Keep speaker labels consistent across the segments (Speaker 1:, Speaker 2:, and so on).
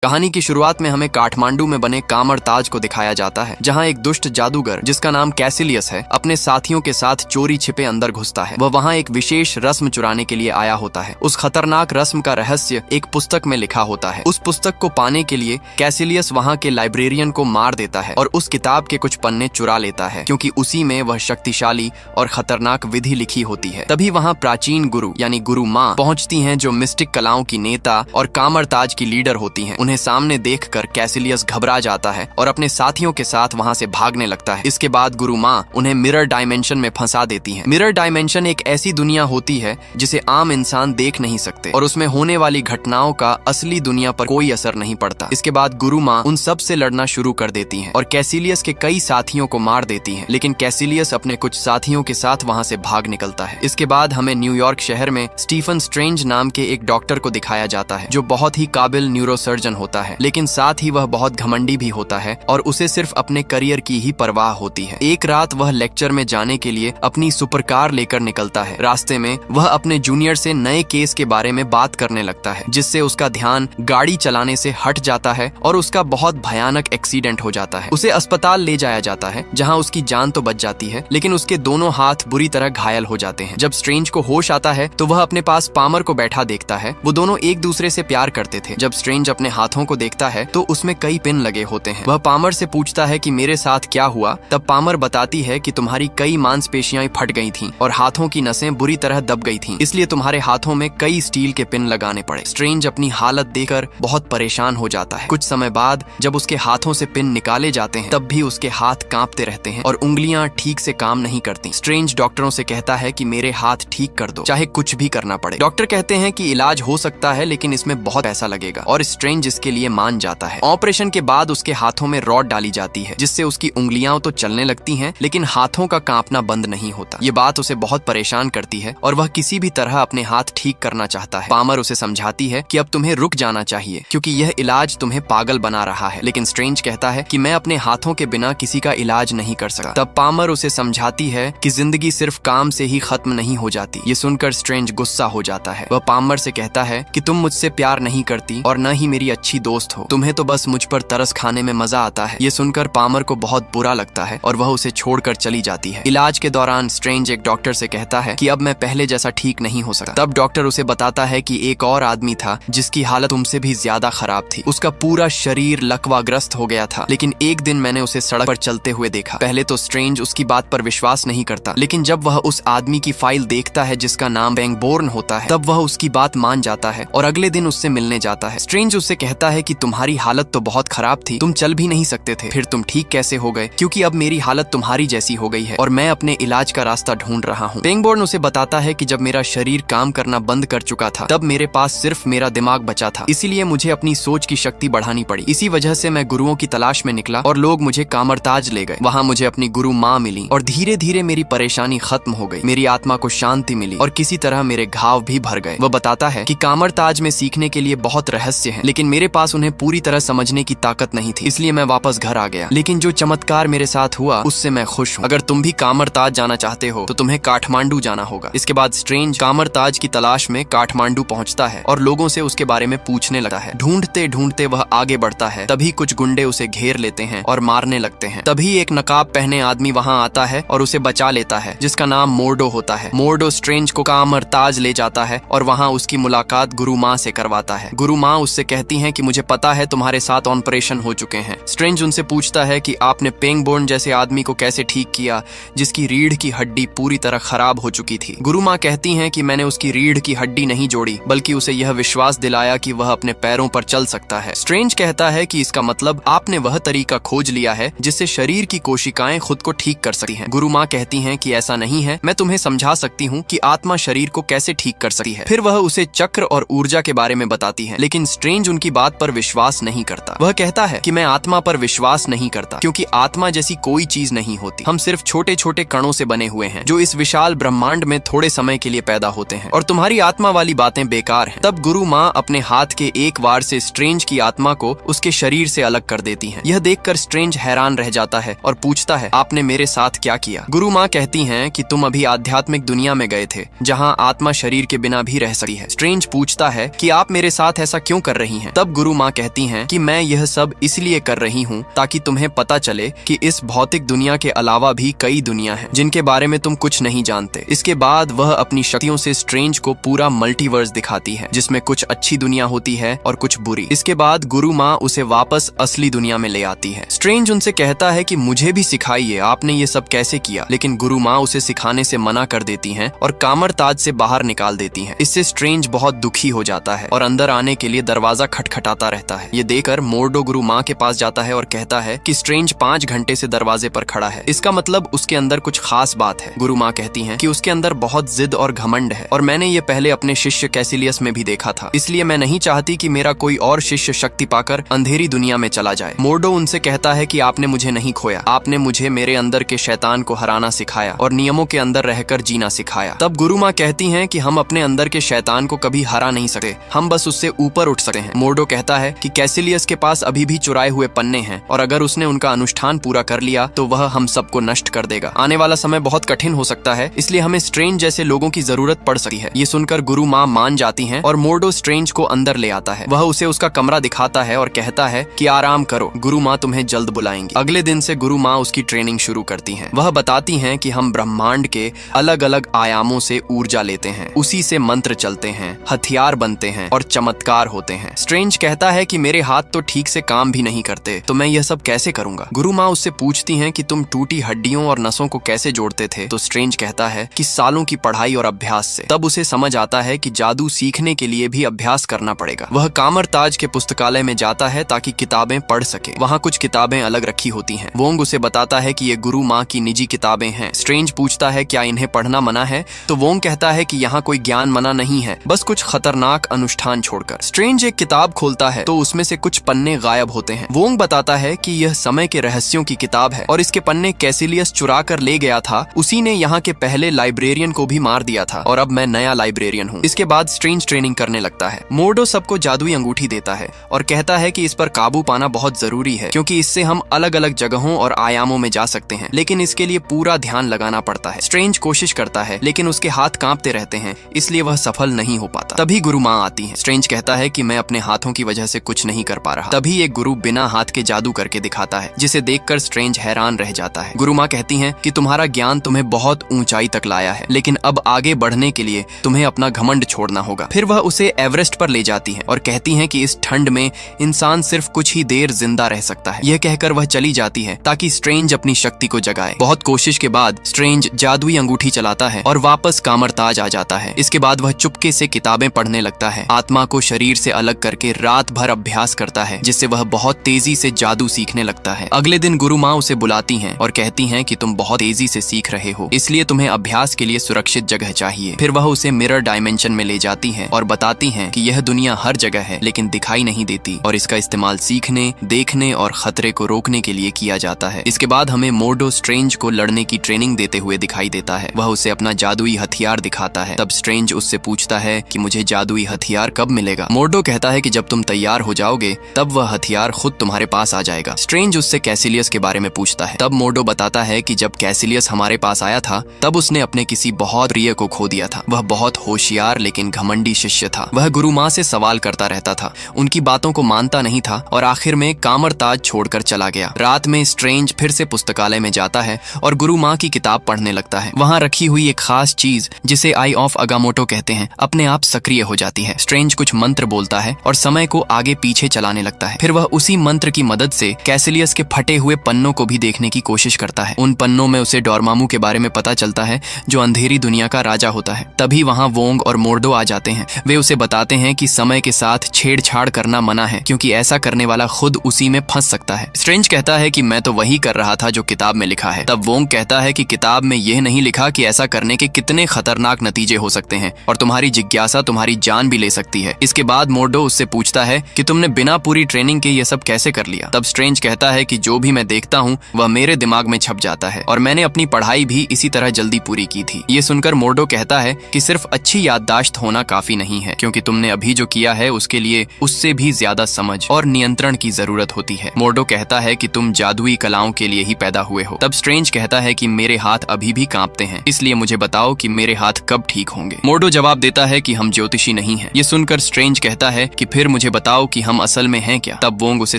Speaker 1: कहानी की शुरुआत में हमें काठमांडू में बने कामरताज को दिखाया जाता है, जहां एक दुष्ट जादूगर जिसका नाम कैसिलियस है अपने साथियों के साथ चोरी छिपे अंदर घुसता है। वह वहां एक विशेष रस्म चुराने के लिए आया होता है। उस खतरनाक रस्म का रहस्य एक पुस्तक में लिखा होता है। उस पुस्तक को पाने के लिए कैसिलियस वहां के लाइब्रेरियन को मार देता है और उस किताब के कुछ पन्ने चुरा लेता है, क्योंकि उसी में वह शक्तिशाली और खतरनाक विधि लिखी होती है। तभी वहां प्राचीन गुरु यानी गुरु माँ पहुंचती हैं, जो मिस्टिक कलाओं की नेता और कामरताज की लीडर होती हैं। उन्हें सामने देखकर कैसिलियस घबरा जाता है और अपने साथियों के साथ वहां से भागने लगता है। इसके बाद गुरु माँ उन्हें मिरर डायमेंशन में फंसा देती हैं। मिरर डायमेंशन एक ऐसी दुनिया होती है जिसे आम इंसान देख नहीं सकते और उसमें होने वाली घटनाओं का असली दुनिया पर कोई असर नहीं पड़ता। इसके बाद गुरु माँ उन सब से लड़ना शुरू कर देती हैं और कैसिलियस के कई साथियों को मार देती हैं, लेकिन कैसिलियस अपने कुछ साथियों के साथ वहां से भाग निकलता है। इसके बाद हमें न्यूयॉर्क शहर में स्टीफन स्ट्रेंज नाम के एक डॉक्टर को दिखाया जाता है, जो बहुत ही काबिल न्यूरोसर्जन होता है, लेकिन साथ ही वह बहुत घमंडी भी होता है और उसे सिर्फ अपने करियर की ही परवाह होती है। एक रात वह लेक्चर में जाने के लिए अपनी सुपर कार लेकर निकलता है। रास्ते में वह अपने जूनियर से नए केस के बारे में बात करने लगता है, जिससे उसका ध्यान गाड़ी चलाने से हट जाता है और उसका बहुत भयानक एक्सीडेंट हो जाता है। उसे अस्पताल ले जाया जाता है, जहां उसकी जान तो बच जाती है, लेकिन उसके दोनों हाथ बुरी तरह घायल हो जाते हैं। जब स्ट्रेंज को होश आता है तो वह अपने पास पामर को बैठा देखता है। वो दोनों एक दूसरे से प्यार करते थे। जब स्ट्रेंज अपने हाथों को देखता है तो उसमें कई पिन लगे होते हैं। वह पामर से पूछता है कि मेरे साथ क्या हुआ। तब पामर बताती है कि तुम्हारी कई मांसपेशियां फट गई थीं और हाथों की नसें बुरी तरह दब गई थीं, इसलिए तुम्हारे हाथों में कई स्टील के पिन लगाने पड़े। स्ट्रेंज अपनी हालत देखकर बहुत परेशान हो जाता है। कुछ समय बाद जब उसके हाथों से पिन निकाले जाते हैं, तब भी उसके हाथ कांपते रहते हैं और उंगलियां ठीक से काम नहीं करती। स्ट्रेंज डॉक्टरों से कहता है कि मेरे हाथ ठीक कर दो, चाहे कुछ भी करना पड़े। डॉक्टर कहते हैं कि इलाज हो सकता है, लेकिन इसमें बहुत पैसा लगेगा, और स्ट्रेंज इसके लिए मान जाता है। ऑपरेशन के बाद उसके हाथों में रॉड डाली जाती है, जिससे उसकी उंगलियां तो चलने लगती हैं, लेकिन हाथों का कांपना बंद नहीं होता। ये बात उसे बहुत परेशान करती है और वह किसी भी तरह अपने हाथ ठीक करना चाहता है। पामर उसे समझाती है कि अब तुम्हें रुक जाना चाहिए, क्योंकि यह इलाज तुम्हें पागल बना रहा है, लेकिन स्ट्रेंज कहता है कि मैं अपने हाथों के बिना किसी का इलाज नहीं कर सकता। तब पामर उसे समझाती है कि जिंदगी सिर्फ काम से ही खत्म नहीं हो जाती। ये सुनकर स्ट्रेंज गुस्सा हो जाता है। वह पामर से कहता है कि तुम मुझसे प्यार नहीं करती और न ही मेरी अच्छी दोस्त हो, तुम्हें तो बस मुझ पर तरस खाने में मजा आता है। ये सुनकर पामर को बहुत बुरा लगता है और वह उसे छोड़कर चली जाती है। इलाज के दौरान स्ट्रेंज एक डॉक्टर से कहता है कि अब मैं पहले जैसा ठीक नहीं हो सकता। तब डॉक्टर उसे बताता है कि एक और आदमी था जिसकी हालत तुमसे भी ज्यादा खराब थी। उसका पूरा शरीर लकवाग्रस्त हो गया था, लेकिन एक दिन मैंने उसे सड़क पर चलते हुए देखा। पहले तो स्ट्रेंज उसकी बात पर विश्वास नहीं करता, लेकिन जब वह उस आदमी की फाइल देखता है जिसका नाम बैंगबोर्न होता है, तब वह उसकी बात मान जाता है और अगले दिन उससे मिलने जाता है। स्ट्रेंज उससे कहता है कि तुम्हारी हालत तो बहुत खराब थी, तुम चल भी नहीं सकते थे, फिर तुम ठीक कैसे हो गए? क्योंकि अब मेरी हालत तुम्हारी जैसी हो गई है और मैं अपने इलाज का रास्ता ढूंढ रहा हूँ। बैंगबोर्न उसे बताता है कि जब मेरा शरीर काम करना बंद कर चुका था, तब मेरे पास सिर्फ मेरा दिमाग बचा था, इसीलिए मुझे अपनी सोच की शक्ति बढ़ानी पड़ी। इसी वजह से मैं गुरुओं की तलाश में निकला और लोग मुझे कामरताज ले गए। वहाँ मुझे अपनी गुरु माँ मिली और धीरे धीरे मेरी परेशानी खत्म हो गई। मेरी आत्मा को शांति मिली और किसी तरह मेरे घाव भी भर गए। वह बताता है कि कामरताज में सीखने के लिए बहुत रहस्य है, लेकिन मेरे पास उन्हें पूरी तरह समझने की ताकत नहीं थी, इसलिए मैं वापस घर आ गया। लेकिन जो चमत्कार मेरे साथ हुआ उससे मैं खुश हूँ। अगर तुम भी कामरताज जाना चाहते हो तो तुम्हें काठमांडू जाना होगा। इसके बाद स्ट्रेंज कामरताज की तलाश में काठमांडू पहुंचता है और लोगों से उसके बारे में पूछने लगता है। ढूंढते ढूंढते वह आगे बढ़ता है, तभी कुछ गुंडे उसे घेर लेते हैं और मारने लगते हैं। तभी एक नकाब पहने आदमी वहां आता है और उसे बचा लेता है, जिसका नाम मोर्डो होता है। मोर्डो स्ट्रेंज को कामरताज ले जाता है और वहां उसकी मुलाकात गुरु माँ से करवाता है। गुरु माँ उससे कहती हैं कि मुझे पता है तुम्हारे साथ ऑपरेशन हो चुके हैं। स्ट्रेंज उनसे पूछता है कि आपने पेंगबोर्न जैसे आदमी को कैसे ठीक किया, जिसकी रीढ़ की हड्डी पूरी तरह खराब हो चुकी थी। गुरु माँ कहती हैं कि मैंने उसकी रीढ़ की हड्डी नहीं जोड़ी, बल्कि उसे यह विश्वास दिलाया कि वह अपने पैरों पर चल सकता है। स्ट्रेंज कहता है कि इसका मतलब आपने वह तरीका खोज लिया है जिससे शरीर की कोशिकाएं खुद को ठीक कर सकती हैं। गुरु माँ कहती हैं कि ऐसा नहीं है, मैं तुम्हें समझा सकती हूँ कि आत्मा शरीर को कैसे ठीक कर सकती है। फिर वह उसे चक्र और ऊर्जा के बारे में बताती है, लेकिन स्ट्रेंज उनकी बात पर विश्वास नहीं करता। वह कहता है कि मैं आत्मा पर विश्वास नहीं करता, क्योंकि आत्मा जैसी कोई चीज नहीं होती। हम सिर्फ छोटे छोटे कणों से बने हुए हैं, जो इस विशाल ब्रह्मांड में थोड़े समय के लिए पैदा होते हैं, और तुम्हारी आत्मा वाली बातें बेकार हैं। तब गुरु माँ अपने हाथ के एक वार से स्ट्रेंज की आत्मा को उसके शरीर से अलग कर देती हैं। यह देखकर स्ट्रेंज हैरान रह जाता है और पूछता है, आपने मेरे साथ क्या किया? गुरु माँ कहती हैं कि तुम अभी आध्यात्मिक दुनिया में गए थे, जहाँ आत्मा शरीर के बिना भी रह सकती है। स्ट्रेंज पूछता है कि आप मेरे साथ ऐसा क्यों कर रही हैं? तब तब गुरु माँ कहती हैं कि मैं यह सब इसलिए कर रही हूँ ताकि तुम्हें पता चले कि इस भौतिक दुनिया के अलावा भी कई दुनिया हैं जिनके बारे में तुम कुछ नहीं जानते। इसके बाद वह अपनी शक्तियों से स्ट्रेंज को पूरा मल्टीवर्स दिखाती है जिसमें कुछ अच्छी दुनिया होती है और कुछ बुरी। इसके बाद गुरु माँ उसे वापस असली दुनिया में ले आती है। स्ट्रेंज उनसे कहता है कि मुझे भी सिखाइए, आपने ये सब कैसे किया, लेकिन गुरु माँ उसे सिखाने से मना कर देती हैं और कामरताज से बाहर निकाल देती हैं। इससे स्ट्रेंज बहुत दुखी हो जाता है और अंदर आने के लिए दरवाजा खटखटाता रहता है। ये देखकर मोर्डो गुरु माँ के पास जाता है और कहता है कि स्ट्रेंज 5 घंटे से दरवाजे पर खड़ा है, इसका मतलब उसके अंदर कुछ खास बात है। गुरु माँ कहती हैं कि उसके अंदर बहुत जिद और घमंड है और मैंने ये पहले अपने शिष्य कैसिलियस में भी देखा था, इसलिए मैं नहीं चाहती कि मेरा कोई और शिष्य शक्ति पाकर अंधेरी दुनिया में चला जाए। मोर्डो उनसे कहता है कि आपने मुझे नहीं खोया, आपने मुझे मेरे अंदर के शैतान को हराना सिखाया और नियमों के अंदर रहकर जीना सिखाया। तब गुरु माँ कहती हैं कि हम अपने अंदर के शैतान को कभी हरा नहीं सकते, हम बस उससे ऊपर उठ सकते हैं। मोर्डो कहता है कि कैसिलियस के पास अभी भी चुराए हुए पन्ने हैं और अगर उसने उनका अनुष्ठान पूरा कर लिया तो वह हम सबको नष्ट कर देगा। आने वाला समय बहुत कठिन हो सकता है, इसलिए हमें स्ट्रेंज जैसे लोगों की जरूरत पड़ सकती है। ये सुनकर गुरु माँ मान जाती हैं और मोर्डो स्ट्रेंज को अंदर ले आता है। वह उसे उसका कमरा दिखाता है और कहता है कि आराम करो, गुरु माँ तुम्हें जल्द बुलाएंगी। अगले दिन से गुरु माँ उसकी ट्रेनिंग शुरू करती हैं। वह बताती हैं कि हम ब्रह्मांड के अलग अलग आयामों से ऊर्जा लेते हैं, उसी से मंत्र चलते हैं, हथियार बनते हैं और चमत्कार होते हैं। स्ट्रेंज कहता है कि मेरे हाथ तो ठीक से काम भी नहीं करते, तो मैं यह सब कैसे करूंगा। गुरु माँ उससे पूछती हैं कि तुम टूटी हड्डियों और नसों को कैसे जोड़ते थे, तो स्ट्रेंज कहता है कि सालों की पढ़ाई और अभ्यास से। तब उसे समझ आता है कि जादू सीखने के लिए भी अभ्यास करना पड़ेगा। वह कामरताज के पुस्तकालय में जाता है ताकि किताबें पढ़ सके। वहाँ कुछ किताबें अलग रखी होती हैं। वोंग उसे बताता है कि ये गुरु माँ की निजी किताबें हैं। स्ट्रेंज पूछता है क्या इन्हें पढ़ना मना है, तो वोंग कहता है कि यहाँ कोई ज्ञान मना नहीं है, बस कुछ खतरनाक अनुष्ठान छोड़कर। स्ट्रेंज एक किताब खोलता है तो उसमें से कुछ पन्ने गायब होते हैं। वोंग बताता है कि यह समय के रहस्यों की किताब है और इसके पन्ने कैसिलियस चुरा कर ले गया था। उसी ने यहाँ के पहले लाइब्रेरियन को भी मार दिया था और अब मैं नया लाइब्रेरियन हूँ। इसके बाद स्ट्रेंज ट्रेनिंग करने लगता है। मोर्डो सबको जादुई अंगूठी देता है और कहता है कि इस पर काबू पाना बहुत जरूरी है क्योंकि इससे हम अलग अलग जगहों और आयामों में जा सकते हैं, लेकिन इसके लिए पूरा ध्यान लगाना पड़ता है। स्ट्रेंज कोशिश करता है लेकिन उसके हाथ कांपते रहते हैं, इसलिए वह सफल नहीं हो पाता। तभी गुरु माँ आती है। स्ट्रेंज कहता है कि मैं अपने हाथों की वजह से कुछ नहीं कर पा रहा। तभी एक गुरु बिना हाथ के जादू करके दिखाता है जिसे देखकर स्ट्रेंज हैरान रह जाता है। गुरु माँ कहती हैं कि तुम्हारा ज्ञान तुम्हें बहुत ऊंचाई तक लाया है, लेकिन अब आगे बढ़ने के लिए तुम्हें अपना घमंड छोड़ना होगा। फिर वह उसे एवरेस्ट पर ले जाती है और कहती हैं कि इस ठंड में इंसान सिर्फ कुछ ही देर जिंदा रह सकता है। यह कहकर वह चली जाती है ताकि स्ट्रेंज अपनी शक्ति को जगाए। बहुत कोशिश के बाद स्ट्रेंज जादुई अंगूठी चलाता है और वापस कामरताज आ जाता है। इसके बाद वह चुपके से किताबें पढ़ने लगता है, आत्मा को शरीर से अलग करके रात भर अभ्यास करता है, जिससे वह बहुत तेजी से जादू सीखने लगता है। अगले दिन गुरु माँ उसे बुलाती हैं और कहती हैं कि तुम बहुत तेजी से सीख रहे हो, इसलिए तुम्हें अभ्यास के लिए सुरक्षित जगह चाहिए। फिर वह उसे मिरर डायमेंशन में ले जाती हैं और बताती हैं कि यह दुनिया हर जगह है लेकिन दिखाई नहीं देती और इसका इस्तेमाल सीखने, देखने और खतरे को रोकने के लिए किया जाता है। इसके बाद हमें मोर्डो स्ट्रेंज को लड़ने की ट्रेनिंग देते हुए दिखाई देता है। वह उसे अपना जादुई हथियार दिखाता है। तब स्ट्रेंज उससे पूछता है कि मुझे जादुई हथियार कब मिलेगा। मोर्डो कहता है कि जब तुम तैयार हो जाओगे तब वह हथियार खुद तुम्हारे पास आ जाएगा। स्ट्रेंज उससे कैसिलियस के बारे में पूछता है। तब मोर्डो बताता है कि जब कैसिलियस हमारे पास आया था तब उसने अपने किसी बहुत प्रिय को खो दिया था। वह बहुत होशियार लेकिन घमंडी शिष्य था। वह गुरु माँ से सवाल करता रहता था, उनकी बातों को मानता नहीं था और आखिर में कामरताज छोड़कर चला गया। रात में स्ट्रेंज फिर से पुस्तकालय में जाता है और गुरु माँ की किताब पढ़ने लगता है। वहाँ रखी हुई एक खास चीज जिसे आई ऑफ अगामोटो कहते हैं अपने आप सक्रिय हो जाती है। स्ट्रेंज कुछ मंत्र बोलता है और समय को आगे पीछे चलाने लगता है। फिर वह उसी मंत्र की मदद से कैसिलियस के फटे हुए पन्नों को भी देखने की कोशिश करता है। उन पन्नों में उसे डोरमामू के बारे में पता चलता है जो अंधेरी दुनिया का राजा होता है। तभी वहाँ वोंग और मोर्डो आ जाते हैं। वे उसे बताते हैं कि समय के साथ छेड़छाड़ करना मना है क्योंकि ऐसा करने वाला खुद उसी में फंस सकता है। स्ट्रेंज कहता है कि मैं तो वही कर रहा था जो किताब में लिखा है। तब वोंग कहता है कि किताब में यह नहीं लिखा कि ऐसा करने के कितने खतरनाक नतीजे हो सकते हैं और तुम्हारी जिज्ञासा तुम्हारी जान भी ले सकती है। इसके बाद मोर्डो उससे पूछता है कि तुमने बिना पूरी ट्रेनिंग के ये सब कैसे कर लिया। तब स्ट्रेंज कहता है कि जो भी मैं देखता हूँ वह मेरे दिमाग में छप जाता है और मैंने अपनी पढ़ाई भी इसी तरह जल्दी पूरी की थी। ये सुनकर मोर्डो कहता है कि सिर्फ अच्छी याददाश्त होना काफी नहीं है क्योंकि तुमने अभी जो किया है उसके लिए उससे भी ज्यादा समझ और नियंत्रण की जरूरत होती है। मोर्डो कहता है कि तुम जादुई कलाओं के लिए ही पैदा हुए हो। तब स्ट्रेंज कहता है कि मेरे हाथ अभी भी कांपते हैं, इसलिए मुझे बताओ कि मेरे हाथ कब ठीक होंगे। मोर्डो जवाब देता है कि हम ज्योतिषी नहीं हैं। ये सुनकर स्ट्रेंज कहता है कि फिर मुझे बताओ कि हम असल में हैं क्या। तब वोंग उसे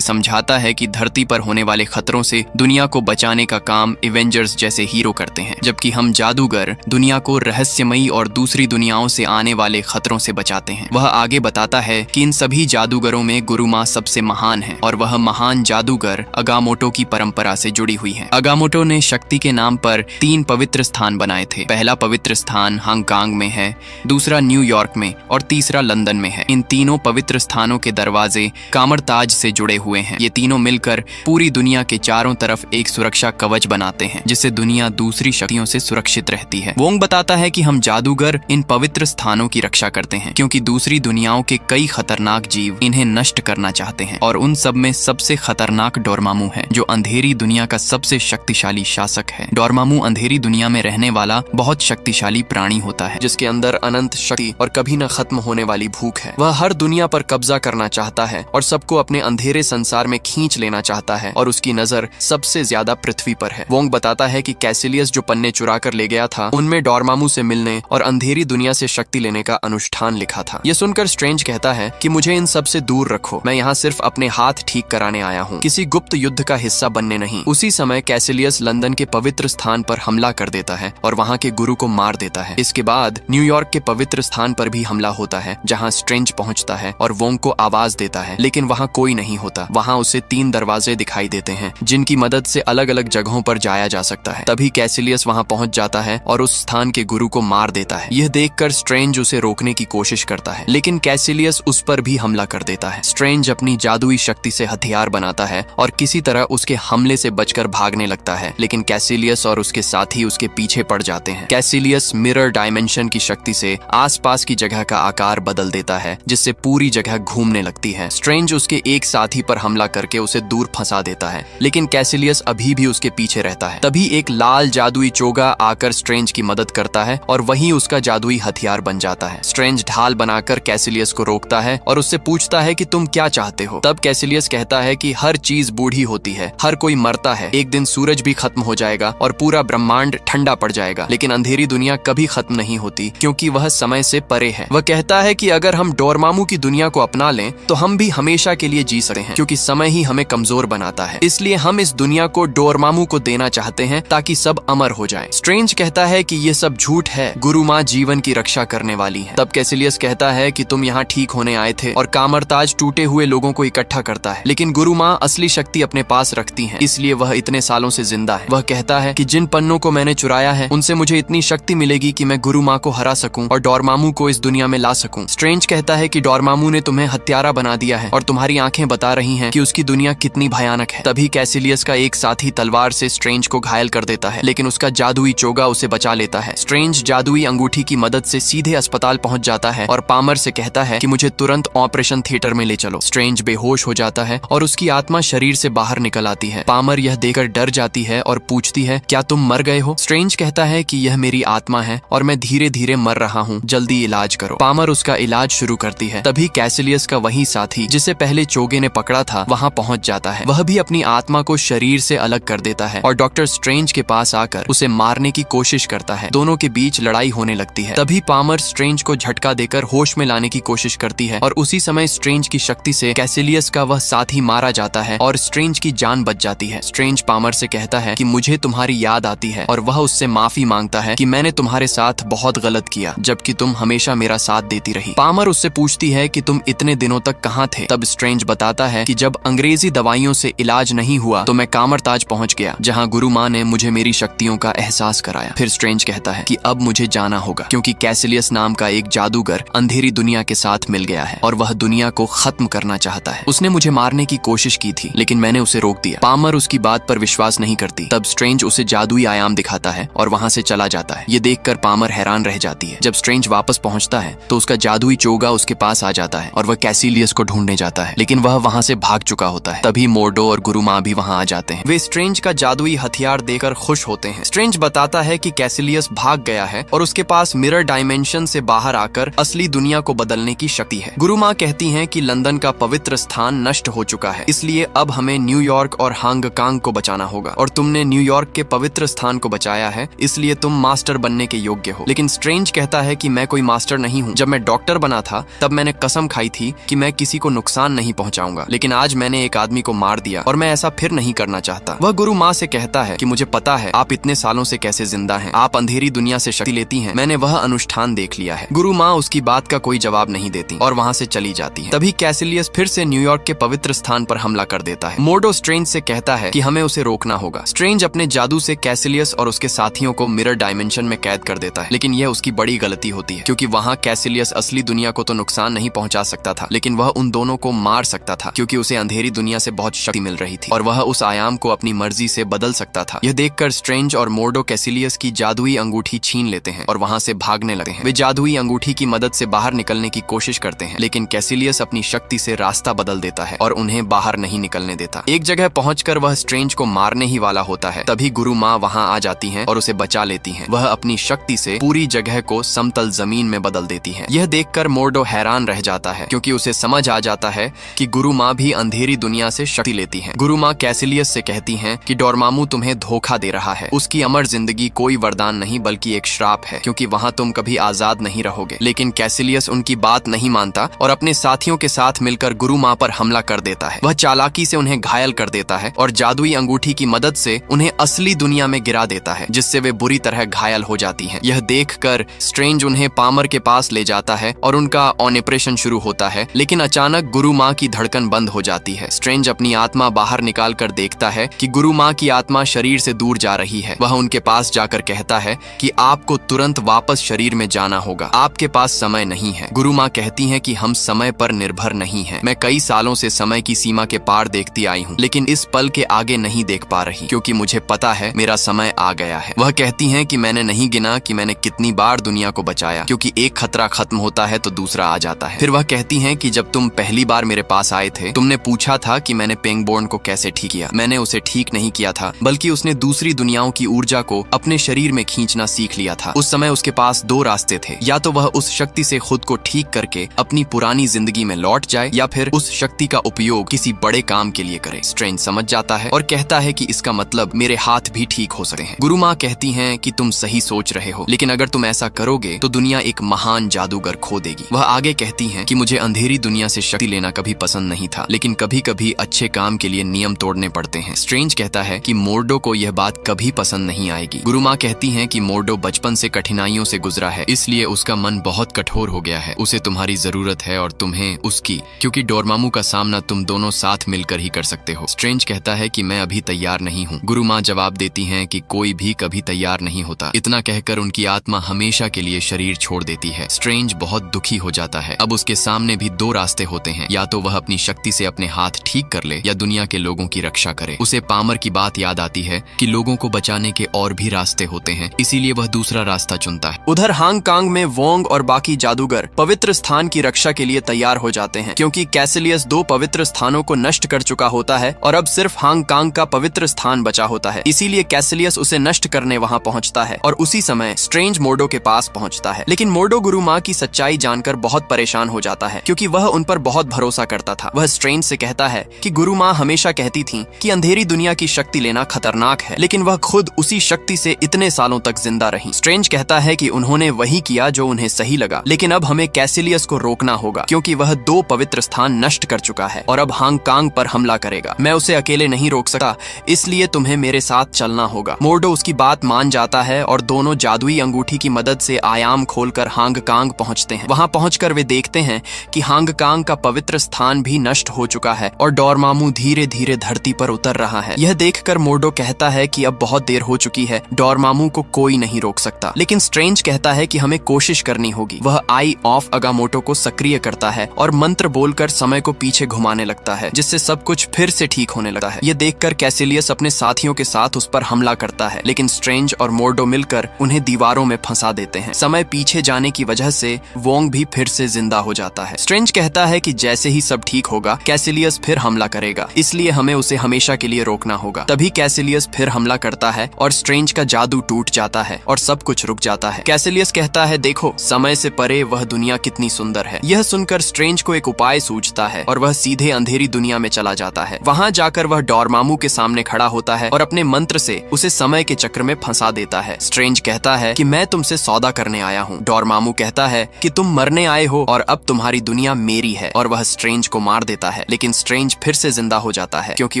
Speaker 1: समझाता है कि धरती पर होने वाले खतरों से दुनिया को बचाने का काम एवेंजर्स जैसे हीरो करते हैं, जबकि हम जादूगर दुनिया को रहस्यमयी और दूसरी दुनियाओं से आने वाले खतरों से बचाते हैं। वह आगे बताता है कि इन सभी जादूगरों में गुरुमा सबसे महान है और वह महान जादूगर अगामोटो की परंपरा से जुड़ी हुई है। अगामोटो ने शक्ति के नाम पर 3 पवित्र स्थान बनाए थे। पहला पवित्र स्थान हांगकांग में है, दूसरा न्यूयॉर्क में और तीसरा लंदन में है। इन तीनों पवित्र स्थानों के दरवाजे कामरताज से जुड़े हुए हैं। ये तीनों मिलकर पूरी दुनिया के चारों तरफ एक सुरक्षा कवच बनाते हैं, जिससे दुनिया दूसरी शक्तियों से सुरक्षित रहती है। वोंग बताता है कि हम जादूगर इन पवित्र स्थानों की रक्षा करते हैं क्योंकि दूसरी दुनियाओं के कई खतरनाक जीव इन्हें नष्ट करना चाहते हैं, और उन सब में सबसे खतरनाक डोरमामू है, जो अंधेरी दुनिया का सबसे शक्तिशाली शासक है। डोरमामू अंधेरी दुनिया में रहने वाला बहुत शक्तिशाली प्राणी होता है, जिसके अंदर अनंत शक्ति और कभी न खत्म होने वाली भूख है। वह हर दुनिया पर कब्जा करना चाहता है और सबको अपने अंधेरे संसार में खींच लेना चाहता है, और उसकी नजर सबसे ज्यादा पृथ्वी पर है। वोंग बताता है कि कैसिलियस जो पन्ने चुरा कर ले गया था, उनमें डोरमामू से मिलने और अंधेरी दुनिया से शक्ति लेने का अनुष्ठान लिखा था। यह सुनकर स्ट्रेंज कहता है कि मुझे इन सब से दूर रखो, मैं यहाँ सिर्फ अपने हाथ ठीक कराने आया हूँ, किसी गुप्त युद्ध का हिस्सा बनने नहीं। उसी समय कैसिलियस लंदन के पवित्र स्थान पर हमला कर देता है और वहाँ के गुरु को मार देता है। इसके बाद न्यूयॉर्क के पवित्र स्थान पर भी हमला होता है, जहाँ स्ट्रेंज पहुँचता है और वोंग को आवाज देता है, लेकिन वहाँ कोई नहीं होता। वहाँ उसे 3 दरवाजे दिखाई देते हैं, जिनकी मदद से अलग अलग जगहों पर जाया जा सकता है। तभी कैसिलियस वहाँ पहुँच जाता है और उस स्थान के गुरु को मार देता है। यह देखकर स्ट्रेंज उसे रोकने की कोशिश करता है, लेकिन कैसिलियस उस पर भी हमला कर देता है। स्ट्रेंज अपनी जादुई शक्ति से हथियार बनाता है और किसी तरह उसके हमले से बचकर भागने लगता है, लेकिन कैसिलियस और उसके साथी उसके पीछे पड़ जाते हैं। कैसिलियस मिरर डायमेंशन की शक्ति से आसपास की जगह का आकार बदल देता है, जिससे पूरी जगह घूमने लगती है। स्ट्रेंज उसके एक साथी पर हमला करके उसे दूर फंसा देता है, लेकिन कैसिलियस अभी भी उसके पीछे रहता है। तभी एक लाल जादुई चोगा आकर स्ट्रेंज की मदद करता है और वही उसका जादुई हथियार बन जाता है। स्ट्रेंज ढाल बनाकर कैसिलियस को रोकता है और उससे पूछता है कि तुम क्या चाहते हो। तब कैसिलियस कहता है कि हर चीज बूढ़ी होती है, हर कोई मरता है, एक दिन सूरज भी खत्म हो जाएगा और पूरा ब्रह्मांड ठंडा पड़ जाएगा, लेकिन अंधेरी दुनिया कभी खत्म नहीं होती क्योंकि वह समय से परे है। वह कहता है कि अगर हम डोरमामू की दुनिया को अपना लें तो हम भी हमेशा के लिए जी सकते हैं, क्योंकि समय ही हमें कमजोर बनाता है। इसलिए हम इस दुनिया को डोरमामू को देना चाहते हैं ताकि सब अमर हो जाए। स्ट्रेंज कहता है कि ये सब झूठ है, गुरु माँ जीवन की रक्षा करने वाली है। तब कैसिलियस कहता है कि तुम यहाँ ठीक होने आए थे और कामरताज टूटे हुए लोगों को इकट्ठा करता है, लेकिन गुरु माँ असली शक्ति अपने पास रखती है, इसलिए वह इतने सालों से जिंदा है। वह कहता है कि जिन पन्नों को मैंने चुराया है उनसे मुझे इतनी शक्ति मिलेगी कि मैं गुरु माँ को हरा सकूं और डोरमामू को इस दुनिया में ला सकूं। स्ट्रेंज कहता है कि डोरमामू ने तुम्हें हत्यारा बना दिया है और तुम्हारी आंखें बता रही हैं कि उसकी दुनिया कितनी भयानक है। तभी कैसिलियस का एक साथी तलवार से स्ट्रेंज को घायल कर देता है, लेकिन उसका जादुई चोगा उसे बचा लेता है। स्ट्रेंज जादुई अंगूठी की मदद से सीधे अस्पताल पहुंच जाता है और पामर से कहता है कि मुझे तुरंत ऑपरेशन थिएटर में ले चलो। स्ट्रेंज बेहोश हो जाता है और उसकी आत्मा शरीर से बाहर निकल आती है। पामर यह देखकर डर जाती है और पूछती है, क्या तुम मर गए हो? स्ट्रेंज कहता है कि यह मेरी आत्मा है और मैं धीरे धीरे मर रहा हूँ, जल्दी इलाज करो। पामर उसका इलाज शुरू करती है। तभी कैसिलियस का वही साथी जिसे पहले चोगे ने पकड़ा था वहाँ पहुँच जाता है। वह भी अपनी आत्मा को शरीर से अलग कर देता है और डॉक्टर स्ट्रेंज के पास आकर उसे मारने की कोशिश करता है। दोनों के बीच लड़ाई होने लगती है। तभी पामर स्ट्रेंज को झटका देकर होश में लाने की कोशिश करती है और उसी समय स्ट्रेंज की शक्ति से कैसिलियस का वह साथी मारा जाता है और स्ट्रेंज की जान बच जाती है। स्ट्रेंज पामर से कहता है कि मुझे तुम्हारी याद आती है और वह उससे माफी मांगता है कि मैंने तुम्हारे साथ बहुत गलत किया, जबकि तुम हमेशा मेरा साथ देती रही। पामर उससे पूछती है कि तुम इतने दिनों तक कहाँ थे? तब स्ट्रेंज बताता है कि जब अंग्रेजी दवाइयों से इलाज नहीं हुआ तो मैं कामरताज पहुंच गया, जहां गुरु माँ ने मुझे मेरी शक्तियों का एहसास कराया। फिर स्ट्रेंज कहता है कि अब मुझे जाना होगा क्योंकि कैसिलियस नाम का एक जादूगर अंधेरी दुनिया के साथ मिल गया है और वह दुनिया को खत्म करना चाहता है। उसने मुझे मारने की कोशिश की थी, लेकिन मैंने उसे रोक दिया। पामर उसकी बात पर विश्वास नहीं करती। तब स्ट्रेंज उसे जादुई आयाम दिखाता है और वहां से चला जाता है। ये देखकर पामर हैरान रह जाती है। जब स्ट्रेंज वापस पहुंचता है तो उसका जादुई चोगा उसके पास आ जाता है और वह कैसिलियस को ढूंढने जाता है, लेकिन वह वहां से भाग चुका होता है। तभी मोर्डो और गुरु माँ भी वहां आ जाते हैं। वे स्ट्रेंज का जादुई हथियार देकर खुश होते हैं। स्ट्रेंज बताता है कि कैसिलियस भाग गया है और उसके पास मिरर डायमेंशन से बाहर आकर असली दुनिया को बदलने की शक्ति है। गुरु माँ कहती हैं कि लंदन का पवित्र स्थान नष्ट हो चुका है, इसलिए अब हमें न्यूयॉर्क और हांगकांग को बचाना होगा और तुमने न्यूयॉर्क के पवित्र स्थान को बचाया है, इसलिए तुम मास्टर बनने के योग्य हो। लेकिन स्ट्रेंज कहता है कि मैं कोई मास्टर नहीं हूँ। जब मैं डॉक्टर बना था तब मैंने कसम खाई थी थी कि मैं किसी को नुकसान नहीं पहुंचाऊंगा, लेकिन आज मैंने एक आदमी को मार दिया और मैं ऐसा फिर नहीं करना चाहता। वह गुरु माँ से कहता है कि मुझे पता है आप इतने सालों से कैसे जिंदा हैं, आप अंधेरी दुनिया से शक्ति लेती हैं, मैंने वह अनुष्ठान देख लिया है। गुरु माँ उसकी बात का कोई जवाब नहीं देती और वहाँ से चली जाती है। तभी कैसिलियस फिर से न्यूयॉर्क के पवित्र स्थान पर हमला कर देता है। मोर्डो स्ट्रेंज से कहता है कि हमें उसे रोकना होगा। स्ट्रेंज अपने जादू से कैसिलियस और उसके साथियों को मिरर डायमेंशन में कैद कर देता है, लेकिन यह उसकी बड़ी गलती होती है, क्योंकि वहाँ कैसिलियस असली दुनिया को तो नुकसान नहीं पहुंचा सकता था, लेकिन वह उन दोनों को मार सकता था, क्योंकि उसे अंधेरी दुनिया से बहुत शक्ति मिल रही थी और वह उस आयाम को अपनी मर्जी से बदल सकता था। यह देखकर स्ट्रेंज और मोर्डो कैसिलियस की जादुई अंगूठी छीन लेते हैं और वहाँ से भागने लगते हैं। वे जादुई अंगूठी की मदद से बाहर निकलने की कोशिश करते हैं, लेकिन कैसिलियस अपनी शक्ति से रास्ता बदल देता है और उन्हें बाहर नहीं निकलने देता। एक जगह पहुंचकर वह स्ट्रेंज को मारने ही वाला होता है, तभी गुरु माँ वहाँ आ जाती हैं और उसे बचा लेती हैं। वह अपनी शक्ति से पूरी जगह को समतल जमीन में बदल देती है। यह देखकर मोर्डो हैरान रह जाता है, क्योंकि उसे समझ आ जाता है कि गुरु माँ भी अंधेरी दुनिया से शक्ति लेती है। गुरु माँ कैसिलियस से कहती हैं कि डोरमामू तुम्हें धोखा दे रहा है, उसकी अमर जिंदगी कोई वरदान नहीं बल्कि एक श्राप है, क्योंकि वहाँ तुम कभी आजाद नहीं रहोगे। लेकिन कैसिलियस उनकी बात नहीं मानता और अपने साथियों के साथ मिलकर गुरु माँ पर हमला कर देता है। वह चालाकी से उन्हें घायल कर देता है और जादुई अंगूठी की मदद से उन्हें असली दुनिया में गिरा देता है, जिससे वे बुरी तरह घायल हो जाती हैं। यह देखकर स्ट्रेंज उन्हें पामर के पास ले जाता है और उनका ऑपरेशन शुरू होता है, लेकिन अचानक गुरु माँ की धड़कन बंद हो जाती है। स्ट्रेंज अपनी आत्मा बाहर निकाल कर देखता है कि गुरु माँ की आत्मा शरीर से दूर जा रही है। वह उनके पास जाकर कहता है कि आपको तुरंत वापस शरीर में जाना होगा, आपके पास समय नहीं है। गुरु माँ कहती हैं कि हम समय पर निर्भर नहीं हैं। मैं कई सालों से समय की सीमा के पार देखती आई हूँ, लेकिन इस पल के आगे नहीं देख पा रही, क्योंकि मुझे पता है मेरा समय आ गया है। वह कहती हैं कि मैंने नहीं गिना कि मैंने कितनी बार दुनिया को बचाया, क्योंकि एक खतरा खत्म होता है तो दूसरा आ जाता है। फिर वह कहती हैं कि जब तुम पहली बार मेरे पास आए थे, तुमने पूछा था कि मैंने पेंगबोर्न को कैसे ठीक किया। मैंने उसे ठीक नहीं किया था, बल्कि उसने दूसरी दुनियाओं की ऊर्जा को अपने शरीर में खींचना सीख लिया था। उस समय उसके पास दो रास्ते थे, या तो वह उस शक्ति से खुद को ठीक करके अपनी पुरानी जिंदगी में लौट जाए, या फिर उस शक्ति का उपयोग किसी बड़े काम के लिए करे। स्ट्रेंज समझ जाता है और कहता है कि इसका मतलब मेरे हाथ भी ठीक हो सकते हैं। गुरु माँ कहती हैं कि तुम सही सोच रहे हो, लेकिन अगर तुम ऐसा करोगे तो दुनिया एक महान जादूगर खो देगी। वह आगे कहती हैं कि मुझे अंधेरी दुनिया से शक्ति लेना कभी पसंद नहीं था, लेकिन कभी कभी अच्छे काम के लिए नियम तोड़ने पड़ते हैं। स्ट्रेंज कहता है कि मोर्डो को यह बात कभी पसंद नहीं आएगी। गुरु माँ कहती हैं कि मोर्डो बचपन से कठिनाइयों से गुजरा है, इसलिए उसका मन बहुत कठोर हो गया है। उसे तुम्हारी जरूरत है और तुम्हें उसकी, क्योंकि डोरमामू का सामना तुम दोनों साथ मिलकर ही कर सकते हो। स्ट्रेंज कहता है कि मैं अभी तैयार नहीं हूँ। गुरु माँ जवाब देती हैं कि कोई भी कभी तैयार नहीं होता। इतना कहकर उनकी आत्मा हमेशा के लिए शरीर छोड़ देती है। स्ट्रेंज बहुत दुखी हो जाता है। अब उसके सामने भी दो रास्ते होते हैं, या तो वह अपनी शक्ति से अपने हाथ ठीक कर ले या दुनिया के लोगों की रक्षा करे। उसे पामर की बात याद आती है कि लोगों को बचाने के और भी रास्ते होते हैं, इसीलिए वह दूसरा रास्ता चुनता है। उधर हांगकांग में वोंग और बाकी जादूगर पवित्र स्थान की रक्षा के लिए तैयार हो जाते हैं, क्योंकि कैसिलियस दो पवित्र स्थानों को नष्ट कर चुका होता है और अब सिर्फ हांगकांग का पवित्र स्थान बचा होता है। इसीलिए कैसिलियस उसे नष्ट करने वहां पहुंचता है और उसी समय स्ट्रेंज मोर्डो के पास पहुंचता है। लेकिन मोर्डो गुरु माँ की सच्चाई जानकर बहुत परेशान हो जाता है, क्योंकि वह उन पर बहुत भरोसा करता था। वह स्ट्रेंज से कहता है कि गुरु माँ हमेशा कहती थी कि अंधेरी दुनिया की शक्ति लेना खतरनाक है, लेकिन वह खुद उसी शक्ति से इतने सालों तक जिंदा रही। स्ट्रेंज कहता है कि उन्होंने वही किया जो उन्हें सही लगा, लेकिन अब हमें कैसिलियस को रोकना होगा, क्योंकि वह दो पवित्र स्थान नष्ट कर चुका है और अब हांगकांग पर हमला करेगा। मैं उसे अकेले नहीं रोक सकता, इसलिए तुम्हें मेरे साथ चलना होगा। मोर्डो उसकी बात मान जाता है और दोनों जादुई अंगूठी की मदद से आयाम खोलकर हांगकांग पहुंचते हैं। वहां पहुंचकर वे देखते हैं कि हांगकांग का पवित्र स्थान भी नष्ट हो चुका है और डोरमामू धीरे धीरे धरती पर उतर रहा है। यह देखकर मोर्डो कहता है कि अब बहुत देर हो चुकी है, डोरमामू को कोई नहीं रोक सकता। लेकिन स्ट्रेंज कहता है कि हमें कोशिश करनी होगी। वह आई ऑफ अगामोटो को सक्रिय करता है और मंत्र बोलकर समय को पीछे घुमाने लगता है, जिससे सब कुछ फिर से ठीक होने लगता है। यह देखकर कैसिलियस अपने साथियों के साथ उस पर हमला करता है, लेकिन स्ट्रेंज और मोर्डो मिलकर उन्हें दीवारों में फंसा देते हैं। समय पीछे जाने की वजह से वोंग भी फिर से जिंदा हो जाता है। स्ट्रेंज कहता है कि जैसे ही सब ठीक होगा कैसिलियस फिर हमला करेगा, इसलिए हमें उसे हमेशा के लिए रोकना होगा। तभी कैसिलियस फिर हमला करता है और स्ट्रेंज का जादू टूट जाता है और सब कुछ रुक जाता है। कैसिलियस कहता है, देखो समय से परे वह दुनिया कितनी सुंदर है। यह सुनकर स्ट्रेंज को एक उपाय सूझता है और वह सीधे अंधेरी दुनिया में चला जाता है। वहां जाकर वह डोरमामू के सामने खड़ा होता है और अपने मंत्र से उसे समय के चक्र में फंसा देता है। स्ट्रेंज कहता है कि मैं तुमसे सौदा करने आया हूँ। डोरमामू कहता है कि तुम मरने आए हो और अब तुम्हारी दुनिया दुनिया मेरी है और वह स्ट्रेंज को मार देता है। लेकिन स्ट्रेंज फिर से जिंदा हो जाता है क्योंकि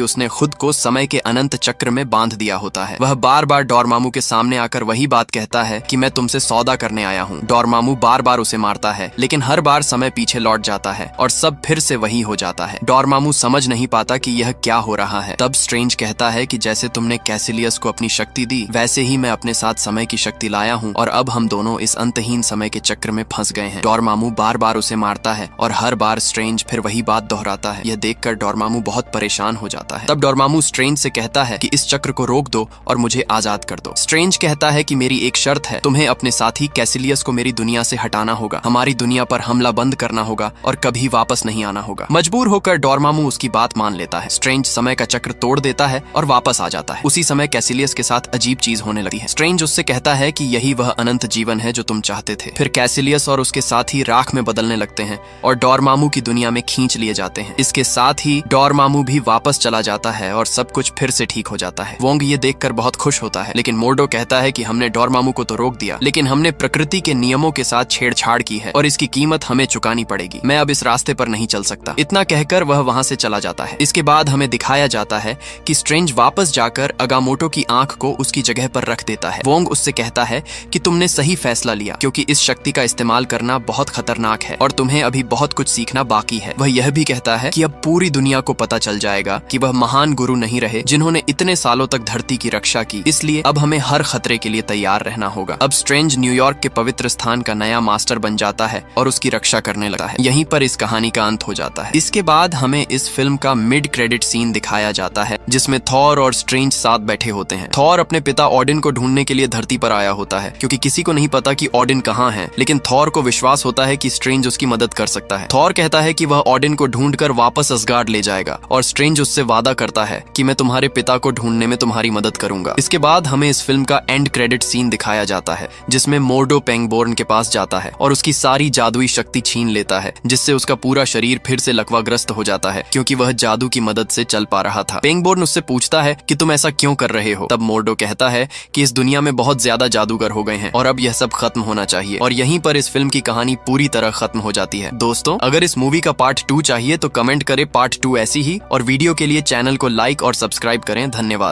Speaker 1: उसने खुद को समय के अनंत चक्र में बांध दिया होता है। वह बार बार डोरमामू के सामने आकर वही बात कहता है कि मैं तुमसे सौदा करने आया हूँ। डोरमामू बार बार उसे मारता है लेकिन हर बार समय पीछे लौट जाता है और सब फिर से वही हो जाता है। डोरमामू समझ नहीं पाता कि यह क्या हो रहा है। तब स्ट्रेंज कहता है कि जैसे तुमने कैसिलियस को अपनी शक्ति दी वैसे ही मैं अपने साथ समय की शक्ति लाया हूँ और अब हम दोनों इस अंतहीन समय के चक्र में फंस गए हैं। डोरमामू बार बार उसे मारता है और हर बार स्ट्रेंज फिर वही बात दोहराता है। यह देखकर डोरमामू बहुत परेशान हो जाता है। तब डोरमामू स्ट्रेंज से कहता है कि इस चक्र को रोक दो और मुझे आजाद कर दो। स्ट्रेंज कहता है कि मेरी एक शर्त है, तुम्हें अपने साथी कैसिलियस को मेरी दुनिया से हटाना होगा, हमारी दुनिया पर हमला बंद करना होगा और कभी वापस नहीं आना होगा। मजबूर होकर डोरमामू उसकी बात मान लेता है। स्ट्रेंज समय का चक्र तोड़ देता है और वापस आ जाता है। उसी समय कैसिलियस के साथ अजीब चीज होने लगती है। स्ट्रेंज उससे कहता है कि यही वह अनंत जीवन है जो तुम चाहते थे। फिर कैसिलियस और उसके साथी राख में बदलने लगते हैं और डोरमामू की दुनिया में खींच लिए जाते हैं। इसके साथ ही डोरमामू भी वापस चला जाता है और सब कुछ फिर से ठीक हो जाता है। वोंग ये देखकर बहुत खुश होता है लेकिन मोर्डो कहता है कि हमने डोरमामू को तो रोक दिया लेकिन हमने प्रकृति के नियमों के साथ छेड़छाड़ की है और इसकी कीमत हमें चुकानी पड़ेगी। मैं अब इस रास्ते पर नहीं चल सकता। इतना कहकर वह वहां से चला जाता है। इसके बाद हमें दिखाया जाता है कि स्ट्रेंज वापस जाकर अगामोटो की आंख को उसकी जगह पर रख देता है। वोंग उससे कहता है कि तुमने सही फैसला लिया क्योंकि इस शक्ति का इस्तेमाल करना बहुत खतरनाक है और तुम्हें अभी बहुत कुछ सीखना बाकी है। वह यह भी कहता है कि अब पूरी दुनिया को पता चल जाएगा कि वह महान गुरु नहीं रहे जिन्होंने इतने सालों तक धरती की रक्षा की, इसलिए अब हमें हर खतरे के लिए तैयार रहना होगा। अब स्ट्रेंज न्यूयॉर्क के पवित्र स्थान का नया मास्टर बन जाता है और उसकी रक्षा करने लगता है। यहीं पर इस कहानी का अंत हो जाता है। इसके बाद हमें इस फिल्म का मिड क्रेडिट सीन दिखाया जाता है जिसमें थॉर और स्ट्रेंज साथ बैठे होते हैं। थॉर अपने पिता ओडिन को ढूंढने के लिए धरती पर आया होता है क्योंकि किसी को नहीं पता कि ओडिन कहाँ है, लेकिन थॉर को विश्वास होता है कि स्ट्रेंज उसकी मदद कर सकता है। थॉर कहता है कि वह ओडिन को ढूंढकर वापस असगार्ड ले जाएगा और स्ट्रेंज उससे वादा करता है कि मैं तुम्हारे पिता को ढूंढने में तुम्हारी मदद करूंगा। इसके बाद हमें इस फिल्म का एंड क्रेडिट सीन दिखाया जाता है जिसमें मोर्डो पेंगबोर्न के पास जाता है और उसकी सारी जादुई शक्ति छीन लेता है जिससे उसका पूरा शरीर फिर से लकवाग्रस्त हो जाता है क्योंकि वह जादू की मदद से चल पा रहा था। पेंगबोर्न उससे पूछता है कि तुम ऐसा क्यों कर रहे हो। तब मोर्डो कहता है कि इस दुनिया में बहुत ज्यादा जादूगर हो गए हैं और अब यह सब खत्म होना चाहिए और यहीं पर इस फिल्म की कहानी पूरी तरह खत्म हो जाती है। दोस्तों, अगर इस मूवी का पार्ट 2 चाहिए तो कमेंट करें पार्ट 2 ऐसी ही, और वीडियो के लिए चैनल को लाइक और सब्सक्राइब करें। धन्यवाद।